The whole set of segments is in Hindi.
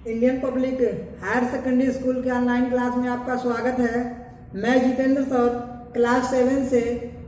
Indian public higher secondary school के ऑनलाइन क्लास में आपका स्वागत है। मैं जितेंद्र सर क्लास 7 से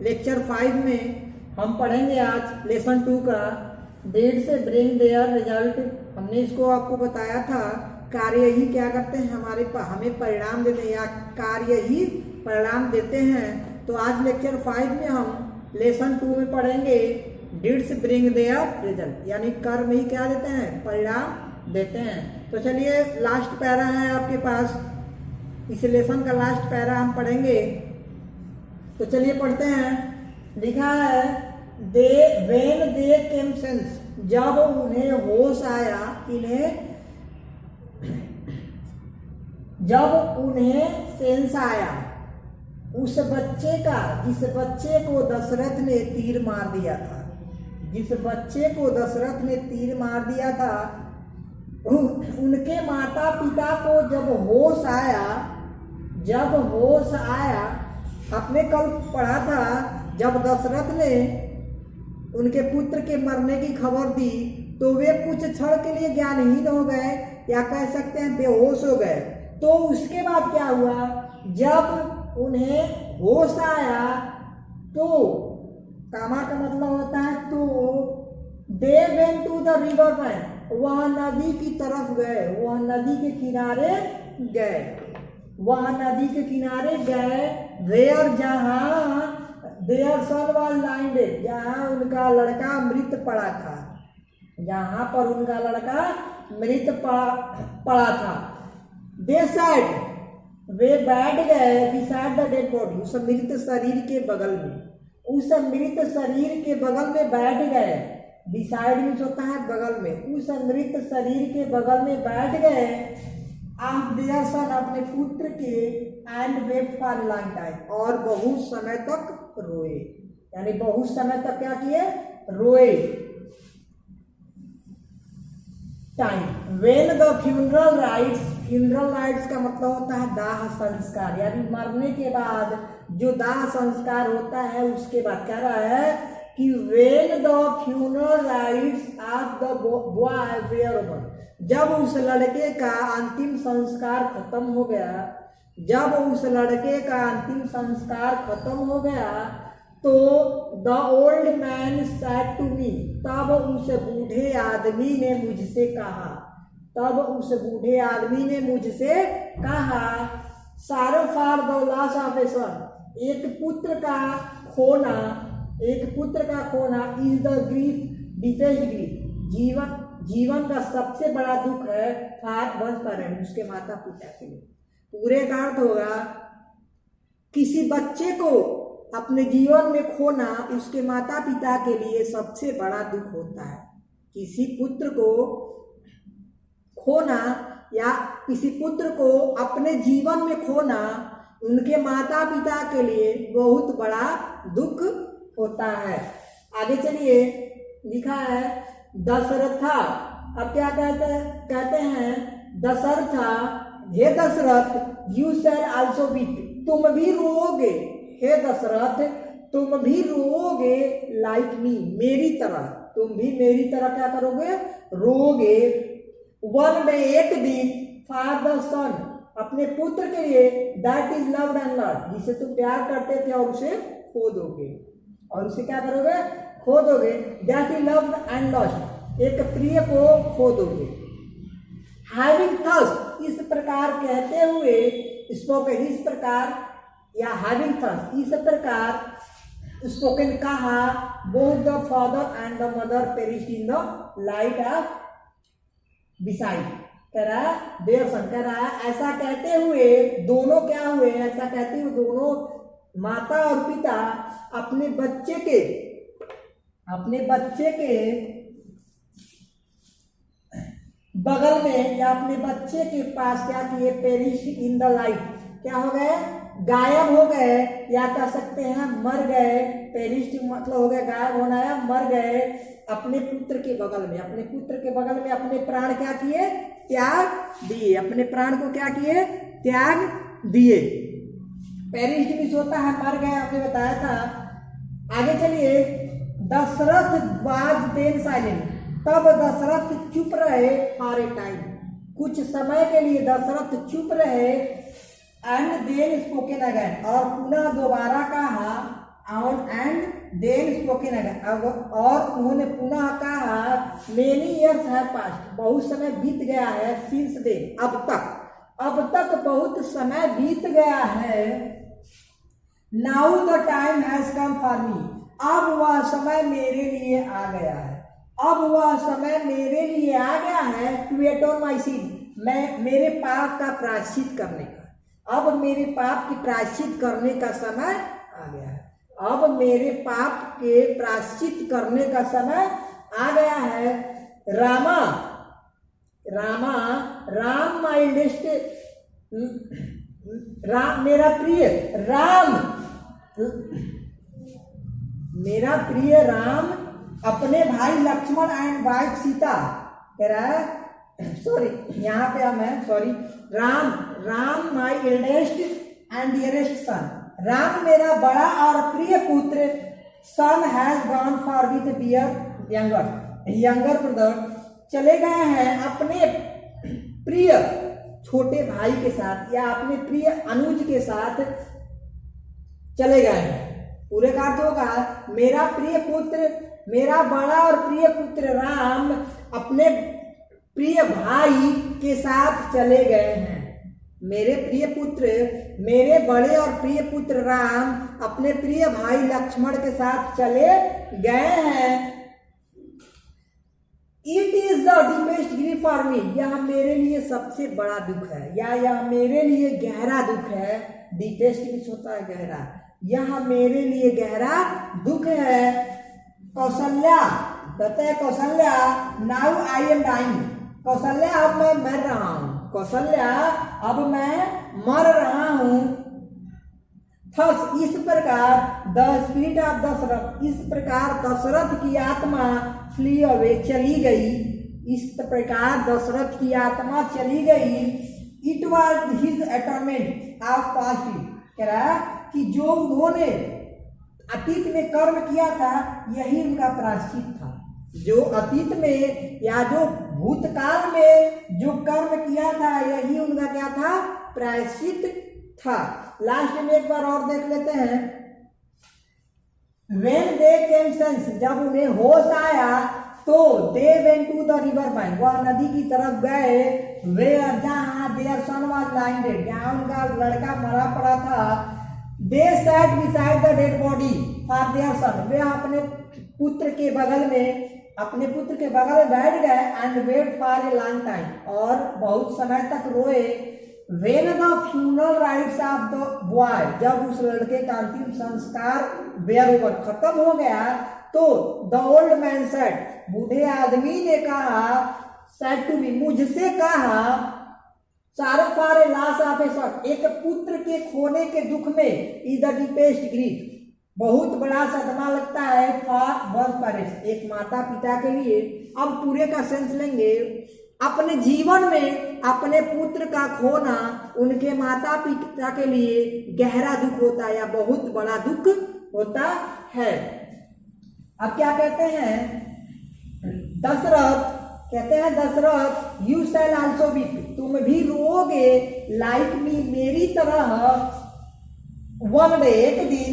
लेक्चर 5 में हम पढ़ेंगे आज लेसन 2 का डेट से ब्रिंग देयर रिजल्ट। हमने इसको आपको बताया था कार्य ही क्या करते हैं, हमें परिणाम देते हैं या कार्य ही परिणाम देते हैं। तो आज लेक्चर 5 में हम लेसन 2 में पढ़ेंगे डिड्स ब्रिंग देयर रिजल्ट, यानी कर्म ही क्या देते हैं, परिणाम देते हैं। तो चलिए लास्ट पैरा है आपके पास, इस लेसन का लास्ट पैरा हम पढ़ेंगे। तो चलिए पढ़ते हैं। लिखा है व्हेन दे केम सेंस, जब उन्हें होश आया, जब उन्हें सेंस आया उस बच्चे का जिस बच्चे को दशरथ ने तीर मार दिया था, जिस बच्चे को दशरथ ने तीर मार दिया था, उनके माता पिता को जब होश आया, आपने कल पढ़ा था जब दशरथ ने उनके पुत्र के मरने की खबर दी तो वे कुछ क्षण के लिए ज्ञानहीन हो गए या कह सकते हैं बेहोश हो गए। तो उसके बाद क्या हुआ, जब उन्हें होश आया तो कामा का मतलब होता है तो they went to the river bank, वह नदी की तरफ गए, वह नदी के किनारे गए। देयर जहाँ their son was lying dead, जहाँ उनका लड़का मृत पड़ा था, जहाँ पर उनका लड़का मृत पड़ा था। दे सेड, वे बैठ गए बिसाइड द डेड बॉडी, उस मृत शरीर के बगल में, उस मृत शरीर के बगल में बैठ गए। बिसाइड मीन्स होता है बगल में, उस मृत शरीर के बगल में बैठ गए। ऑफ देयर सन, अपने पुत्र के, and wept for long time, और बहुत समय तक रोए, यानी बहुत समय तक क्या किए, रोए। Time when the funeral rights का मतलब होता है दाह संस्कार, यानी मरने के बाद जो दाह संस्कार होता है उसके बाद कह रहा है कि when the funeral rites of the boy were over, जब उस लड़के का अंतिम संस्कार खत्म हो गया, जब उस लड़के का अंतिम संस्कार खत्म हो गया तो the old man said to me, तब उस बूढ़े आदमी ने मुझसे कहा, sorrow for the loss of a son, एक पुत्र का खोना इज द डीपेस्ट ग्रीफ, जीवन का सबसे बड़ा दुख है फॉर वंस पेरेंट, उसके माता पिता के लिए। पूरे का अर्थ होगा किसी बच्चे को अपने जीवन में खोना उसके माता पिता के लिए सबसे बड़ा दुख होता है। किसी पुत्र को खोना या किसी पुत्र को अपने जीवन में खोना उनके माता पिता के लिए बहुत बड़ा दुख होता है। आगे चलिए, लिखा है दशरथा, अब क्या कहते हैं दशरथा, हे Dasharath, you shall also weep, तुम भी रोओगे, हे दशरथ तुम भी रोओगे, लाइक मी, मेरी तरह, तुम भी मेरी तरह क्या करोगे, रोओगे। वन डे, एक दिन, फॉर द सन, अपने पुत्र के लिए, that is loved and lost, जिसे तुम प्यार करते थे और उसे खो दोगे, और उसे क्या करोगे, खो दोगे। That is loved and lost, एक प्रिय को खो दोगे। हैविंग थर्स्ट, इस प्रकार कहते हुए, स्पोकन, इस प्रकार, या हैविंग थर्स्ट, इस प्रकार स्पोकन कहा, both the father and the mother perished in the light of beside, कह रहा है देयर सन, कह रहा है ऐसा कहते हुए दोनों क्या हुए, ऐसा कहते हुए दोनों माता और पिता अपने बच्चे के बगल में या अपने बच्चे के पास क्या किए, पेरिश इन द लाइट, क्या हो गए, गायब हो गए, या कह सकते हैं मर गए। पेरिश मतलब हो गया गायब होना या मर गए अपने पुत्र के बगल में, अपने प्राण क्या किए, त्याग दिए, अपने प्राण को क्या किए, त्याग दिए। पेरिश भी होता है मर गए, आपने बताया था। आगे चलिए, दशरथ वाज देन साइलेंट, तब दशरथ चुप रहे फॉर ए टाइम, कुछ समय के लिए दशरथ चुप रहे, एंड देन स्पोकन अगेन, और पुनः दोबारा कहा, एंड देन स्पोकन अगेन, और उन्होंने पुनः कहा, मेनी ईयर्स हैव पास्ट, बहुत समय बीत गया है, सिंस देन, अब तक बहुत समय बीत गया है, now the time has come for me, अब वह समय मेरे लिए आ गया है, अब वह समय मेरे लिए आ गया है, टू एटोन माय सिन, मैं मेरे पाप का प्रायश्चित करने का, अब मेरे पाप की प्रायश्चित करने का समय आ गया है, अब मेरे पाप के प्रायश्चित करने का समय आ गया है। राम माय लिस्ट, राम मेरा प्रिय राम अपने भाई लक्ष्मण एंड वाइफ सीता, कह रहा है, सॉरी यहाँ पे Ram my eldest and dearest son, Ram मेरा बड़ा और प्रिय पुत्र, son has gone for with dear younger brother, चले गए हैं अपने प्रिय छोटे भाई के साथ, या अपने प्रिय अनुज के साथ चले गए हैं। पूरे का अर्थ होगा, मेरा प्रिय पुत्र, मेरा बड़ा और प्रिय पुत्र राम अपने प्रिय भाई के साथ चले गए हैं। मेरे प्रिय पुत्र, मेरे बड़े और प्रिय पुत्र राम अपने प्रिय भाई लक्ष्मण के साथ चले गए हैं। It is the deepest grief for me, यह मेरे लिए सबसे बड़ा दुख है, या यह मेरे लिए गहरा दुख है। डीपेस्ट भी होता है गहरा, यह मेरे लिए गहरा दुख है। कौशल्या कहते हैं, Kaushalya now I am dying, Kaushalya अब मैं मर रहा हूं, कौशल्या अब मैं मर रहा हूं। थस इस प्रकार द स्पिरिट ऑफ दशरथ, इस प्रकार दशरथ की आत्मा फ्ली अवे चली गई, इस प्रकार दशरथ की आत्मा चली गई। It was his atonement of past, कह रहा कि जो उन्होंने अतीत में कर्म किया था यही उनका प्रायश्चित था, जो अतीत में या जो भूतकाल में जो कर्म किया था यही उनका क्या था, प्रायश्चित था। लास्ट में एक बार और देख लेते हैं। When they came sense, जब उन्हें होश आया तो they went to the river bank, वह नदी की तरफ गए। Where, जहाँ their son was lying dead, जहाँ उनका लड़का मरा पड़ा था। They sat beside the dead body for their son, वे अपने पुत्र के बगल में बैठ गए। And wait for a long time, और बहुत समय तक रोए। When the funeral rites of the boy, जब उस लड़के का अंतिम संस्कार बेअर खत्म हो गया तो the old man said, बूढ़े आदमी ने कहा, said to me, मुझसे कहा, sorrow for a loss of a son, एक पुत्र के खोने के दुख में is the deepest grief, बहुत बड़ा सदमा लगता है for one's parents, एक माता पिता के लिए। अब पूरे का सेंस लेंगे। अपने जीवन में अपने पुत्र का खोना उनके माता पिता के लिए गहरा दुख होता है या बहुत बड़ा दुख होता है। अब क्या कहते हैं, दशरथ कहते हैं, Dasharath you shall also weep, तुम भी रोओगे, लाइक मी, मेरी तरह, वन डे, एक दिन,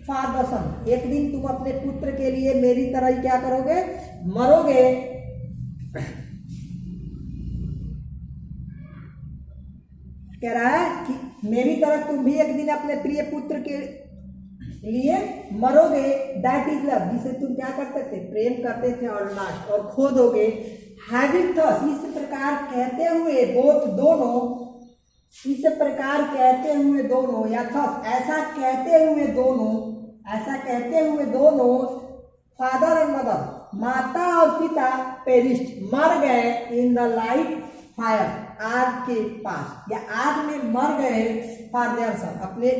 फॉर द सन, एक दिन तुम अपने पुत्र के लिए मेरी तरह ही क्या करोगे, मरोगे। कह रहा है कि मेरी तरह तुम भी एक दिन अपने प्रिय पुत्र के लिए मरोगे। दैट इज लव, जिसे तुम क्या करते थे, प्रेम करते थे, और लास्ट और खो दोगे। हैविंग थस, इस प्रकार कहते हुए, बोथ दोनों, इस प्रकार कहते हुए दोनों, या थस ऐसा कहते हुए दोनों, फादर एंड मदर, माता और पिता, पेरिस्ट, मर गए, इन द लाइट फायर, आग के पास या आग में मर गए, फॉर देयर सन, अपने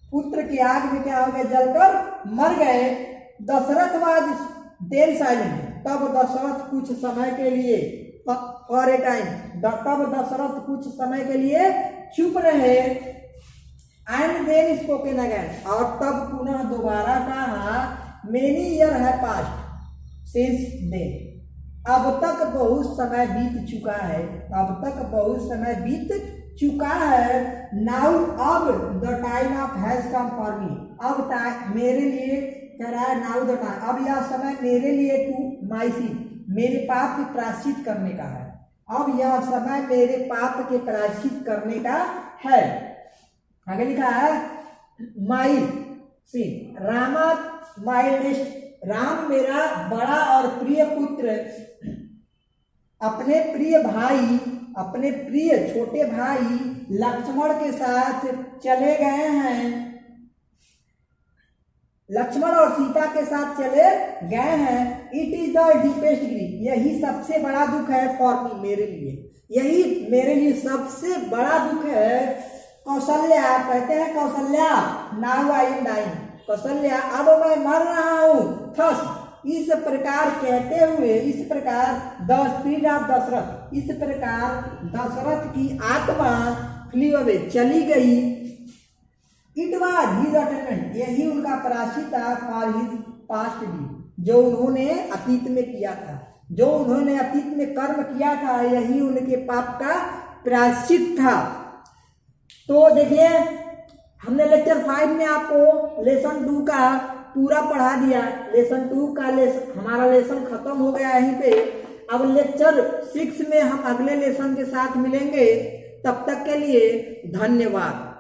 पुत्र की आग में क्या हो गए, जलकर मर गए। दशरथ वाज देन साइलेंट, तब दशरथ कुछ समय के लिए, फॉर ए टाइम, तब दशरथ कुछ समय के लिए चुप रहे। एंड देन स्पोकन अगेन, और तब पुनः दोबारा कहा, मेनी ईयर है पास्ट सिंस देन, अब तक बहुत समय बीत चुका है, अब तक बहुत समय बीत चुका है। नाउ अब the time of has come for me, अब मेरे लिए कह रहा है नाउ द टाइम, अब यह समय मेरे लिए टू माई सिन, मेरे पाप के प्रायश्चित करने का है। अब यह समय मेरे पाप के प्रायश्चित करने का है। आगे लिखा है माई सिन रामा माइल्डेस्ट, राम मेरा बड़ा और प्रिय पुत्र अपने प्रिय भाई, अपने प्रिय छोटे भाई लक्ष्मण के साथ चले गए हैं, लक्ष्मण और सीता के साथ चले गए हैं। It is the deepest grief, यही सबसे बड़ा दुख है फॉर मी, मेरे लिए, यही मेरे लिए सबसे बड़ा दुख है। कौशल्या कहते हैं, Kaushalya now I am dying, Kaushalya अब मैं मर रहा हूं। थस इस प्रकार कहते हुए, इस प्रकार द स्पिरिट ऑफ दशरथ, इस प्रकार दशरथ की आत्मा फ्ली अवे चली गई। इट वाज हिज अटेनमेंट, यही उनका प्रायश्चित था फॉर हिज पास्ट डीड, जो उन्होंने अतीत में किया था, जो उन्होंने अतीत में कर्म किया था, यही उनके पाप का प्रायश्चित था। तो देखिए हमने लेक्चर 5 में आपको लेसन 2 का पूरा पढ़ा दिया, लेसन 2 का हमारा लेसन खत्म हो गया यहीं पे। अब लेक्चर 6 में हम अगले लेसन के साथ मिलेंगे, तब तक के लिए धन्यवाद।